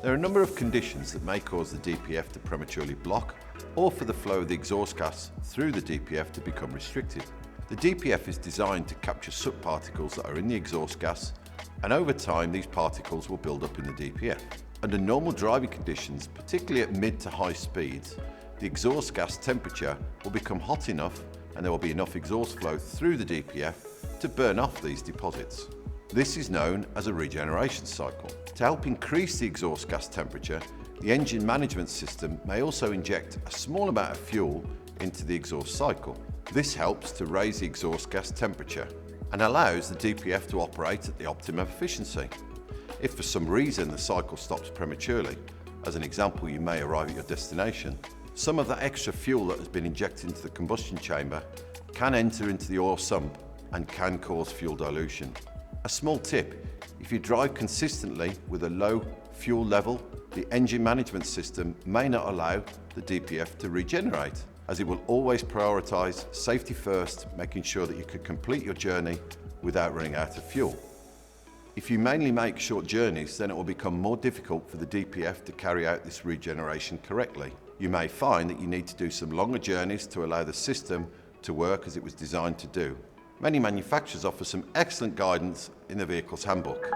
There are a number of conditions that may cause the DPF to prematurely block or for the flow of the exhaust gas through the DPF to become restricted. The DPF is designed to capture soot particles that are in the exhaust gas, and over time these particles will build up in the DPF. Under normal driving conditions, particularly at mid to high speeds, the exhaust gas temperature will become hot enough and there will be enough exhaust flow through the DPF to burn off these deposits. This is known as a regeneration cycle. To help increase the exhaust gas temperature, the engine management system may also inject a small amount of fuel into the exhaust cycle. This helps to raise the exhaust gas temperature and allows the DPF to operate at the optimum efficiency. If for some reason the cycle stops prematurely, as an example, you may arrive at your destination, some of that extra fuel that has been injected into the combustion chamber can enter into the oil sump and can cause fuel dilution. A small tip: if you drive consistently with a low fuel level, the engine management system may not allow the DPF to regenerate, as it will always prioritise safety first, making sure that you can complete your journey without running out of fuel. If you mainly make short journeys, then it will become more difficult for the DPF to carry out this regeneration correctly. You may find that you need to do some longer journeys to allow the system to work as it was designed to do. Many manufacturers offer some excellent guidance in the vehicle's handbook.